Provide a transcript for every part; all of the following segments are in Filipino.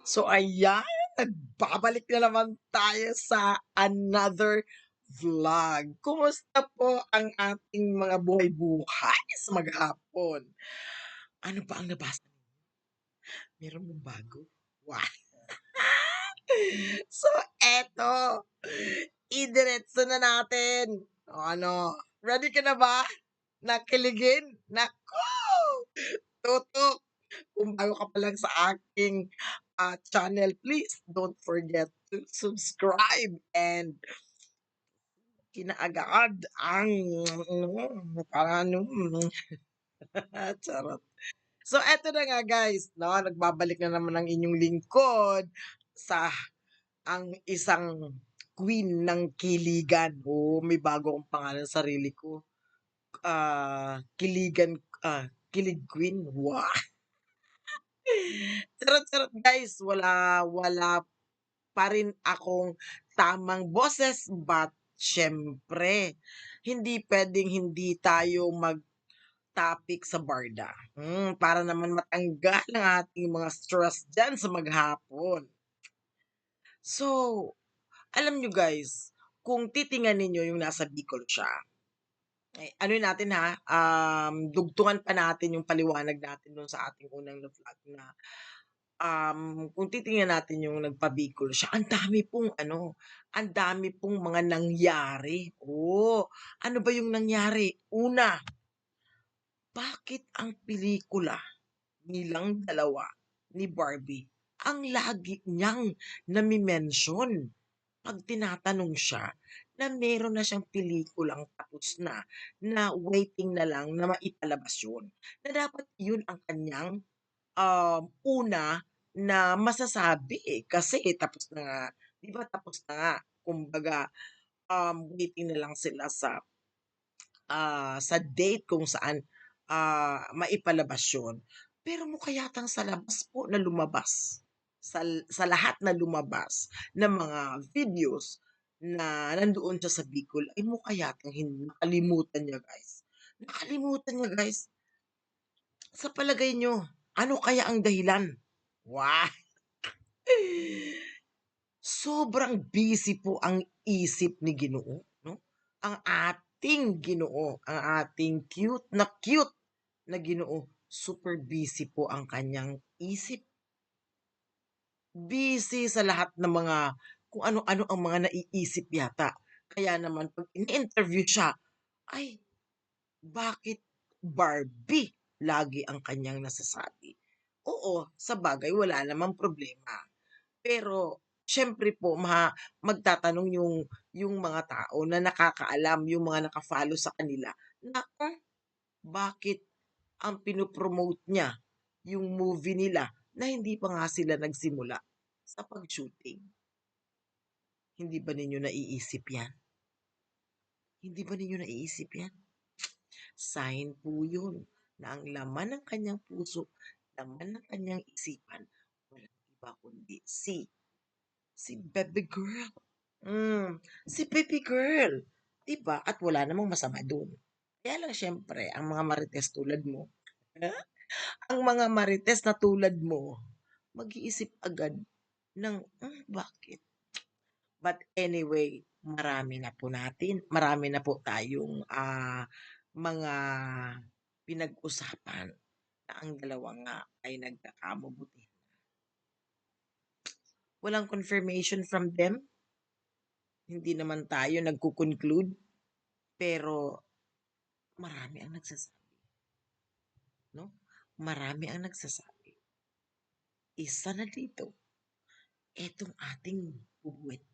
So ayan, nagbabalik na naman tayo sa another vlog. Kumusta po ang ating mga buhay-buhay sa maghapon? Ano ba ang nabasa niyo? Meron bang bago? Wow! So eto, idiretso na natin. O ano, ready ka na ba? Nakiligin? Naku! Tutok! Kung bago ka pa lang sa aking channel, please don't forget to subscribe and kinaagad ang paano charot. So eto na nga guys, no, nagbabalik na naman ang inyong lingkod sa ang isang queen ng kiligan. Oo, may bago akong pangalan sa sarili ko. Kiligan, Kilig Queen. Wow! Charot, charot guys. Wala pa rin akong tamang boses, but siyempre, hindi puwedeng hindi tayo mag-topic sa barda. Para naman matanggal ang ating mga stress diyan sa maghapon. So, alam niyo guys, kung titingnan ninyo yung nasa Bicol siya, ano natin ha, dugtungan pa natin yung paliwanag natin dun sa ating unang na vlog na kung titingnan natin yung nagpa-Bicol siya, ang dami pong ano, ang dami pong mga nangyari. Oh, ano ba yung nangyari? Una, bakit ang pelikula nilang dalawa ni Barbie ang lagi niyang nami-mention 'pag tinatanong siya na meron na siyang pelikulang tapos na waiting na lang na maipalabas yun, na dapat yun ang kanyang una na masasabi, eh, kasi tapos na nga, 'di ba tapos na nga. Kumbaga, waiting na lang sila sa date kung saan, maipalabas yun. Pero mukha yatang sa labas po na lumabas, sa lahat na lumabas na mga videos na nandoon siya sa Bicol ay mukha yatang nakalimutan niya guys. Nakalimutan niya guys. Sa palagay niyo, ano kaya ang dahilan? Wah! Sobrang busy po ang isip ni Ginoo, 'no? Ang ating Ginoo, ang ating cute na Ginoo, super busy po ang kanyang isip. Busy sa lahat ng mga kung ano-ano ang mga naiisip yata. Kaya naman 'pag ini-interview siya, ay bakit Barbie lagi ang kanyang nasasabi? Oo, sabagay wala namang problema. Pero siyempre po magtatanong yung mga tao na nakakaalam, yung mga naka-follow sa kanila na, bakit ang pino-promote niya yung movie nila na hindi pa nga sila nagsimula sa pag-shooting. Hindi ba ninyo naiisip 'yan? Hindi ba ninyo naiisip 'yan? Sign po 'yun na ang laman ng kanyang puso, laman ng kanyang isipan, walang iba kundi si baby girl. Si baby girl, 'di ba? At wala namang masama dun. Kaya lang siyempre ang mga marites tulad mo, ang mga marites na tulad mo, mag-iisip agad ng, bakit? But anyway, marami na po tayong, mga pinag-usapan na ang dalawa nga ay nagkakamabuti. Walang confirmation from them, hindi naman tayo nagko-conclude, pero marami ang nagsasabi, 'no? Marami ang nagsasabi. Isa na dito, etong ating bubuwit,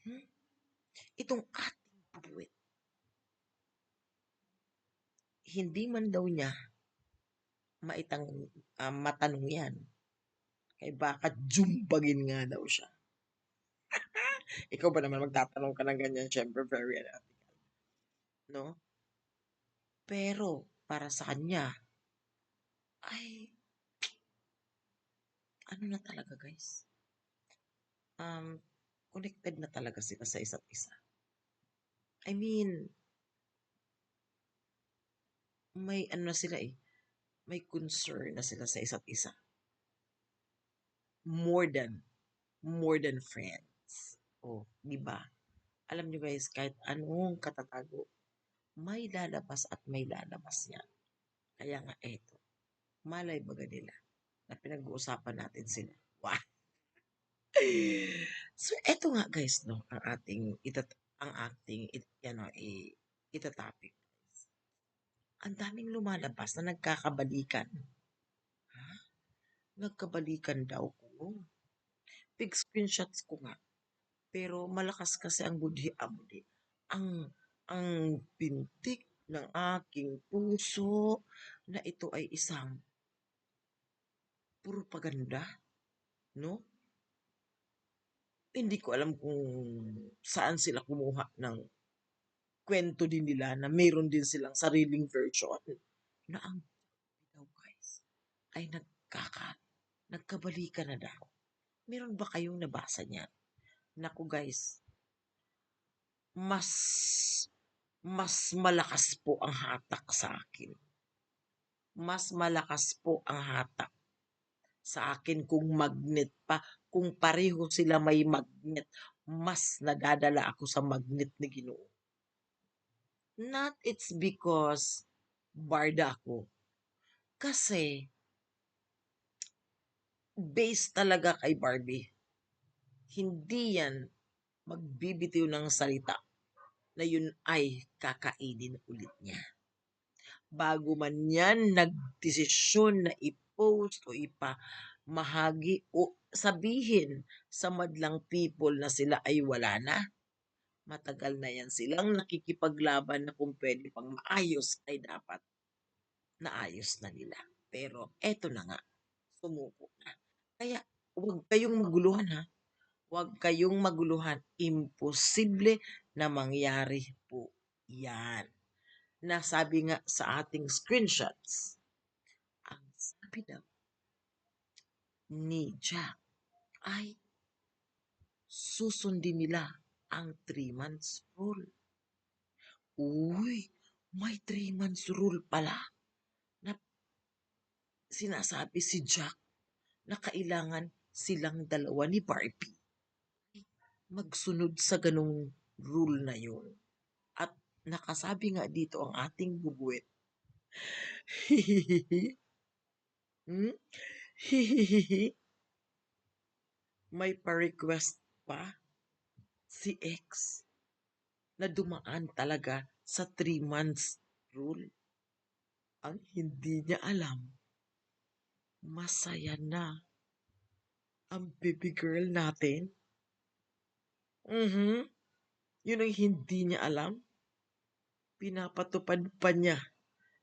hmm, itong ating bubuwit, hindi man daw niya matanong 'yan, kay baka jumbagin nga daw siya. Ikaw ba naman magtatanong ka ng ganyan, siyempre very unethical, 'no? Pero para sa kanya ay ano na talaga guys, um, connected na talaga sila sa isa't isa. I mean, may ano na sila, eh, may concern na sila sa isa't isa. more than, more than friends. Oh, di ba? Alam niyo guys, kahit anong katatago, may lalabas at may lalabas yan. Kaya nga eto, malay baga nila na pinag-uusapan natin sila. Wow. So eto nga guys, no, ang ating itatopic. Ang daming lumalabas na nagkakabalikan. Ha? Nagkabalikan daw ko. Big screenshots ko nga. Pero malakas kasi ang budhi abudi. Ang ang pintig ng aking puso na ito ay isang propaganda, no? Hindi ko alam kung saan sila kumuha ng kwento din nila na mayroon din silang sariling version na ang daw guys ay nagkabalikan na daw. Meron ba kayong nabasa niyan? Naku guys, mas mas malakas po ang hatak sa akin. Mas malakas po ang hatak sa akin kung magnet pa. Kung pareho sila may magnet, mas nadadala ako sa magnet ni Ginoo. Not it's because barda ako. Kasi, based talaga kay Barbie, hindi yan magbibitiw ng salita na yun ay kakainin ulit niya. Bago man yan nagdesisyon na i-post o ipamahagi o sabihin sa madlang people na sila ay wala na, matagal na yan silang nakikipaglaban na kung pwede pang maayos ay dapat naayos na nila. Pero eto na nga, sumuko na. Kaya huwag kayong maguluhan ha. Huwag kayong maguluhan. Imposible na mangyari po yan. Nasabi nga sa ating screenshots, ang sabi daw ni Jack ay susundin nila ang 3 months rule. Uy, may 3 months rule pala na sinasabi si Jack na kailangan silang dalawa ni Barbie magsunod sa ganong rule na yun. At nakasabi nga dito ang ating bubuet. hmm? May pa-request pa si X na dumaan talaga sa 3 months rule. Ang hindi niya alam, masaya na ang baby girl natin. Mhm. Yun ang hindi niya alam. Pinapatupad pa niya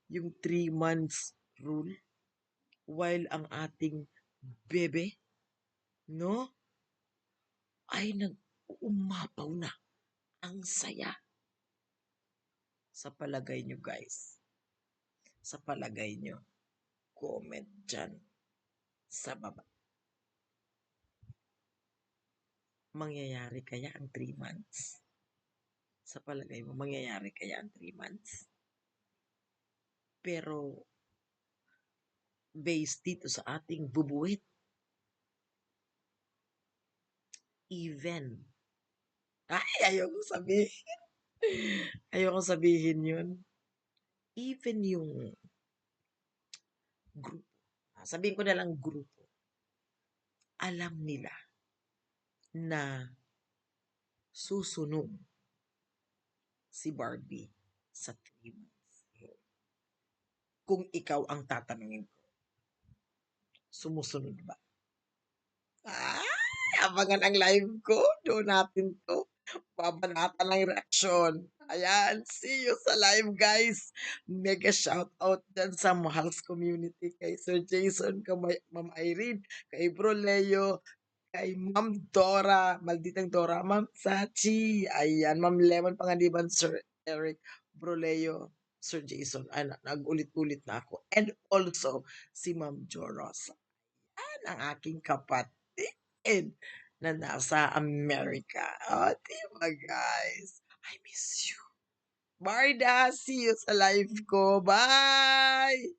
yung 3 months rule while ang ating bebe, no, ay nag-uumapaw na. Ang saya. Sa palagay nyo guys, sa palagay nyo, comment dyan sa baba. Mangyayari kaya ang 3 months? Sa palagay mo, mangyayari kaya ang 3 months? Pero, based dito sa ating bubuit, even, ayoko sabihin. Ayoko sabihin yun. Even yung grupo, sabihin ko na lang grupo, alam nila na susunod si Barbie sa 3 months. Kung ikaw ang tatanungin ko, sumusunod ba? Abangan ang live ko. Doon natin to. Babanatan ng reaksyon. Ayan, see you sa live guys. Mega shout out dyan sa Mahals community. Kay Sir Jason, kay Ma'am Irene, kay Bro Leo, kay Ma'am Dora, Malditang Dora, Ma'am Sachi, ayan, Ma'am Lemon Panganiban, Sir Eric, Bro Leo, Sir Jason, nag-ulit-ulit na ako. And also, si Ma'am Joros ang aking kapatid na nasa Amerika. O, diba guys? I miss you. Barda, see you sa live ko. Bye!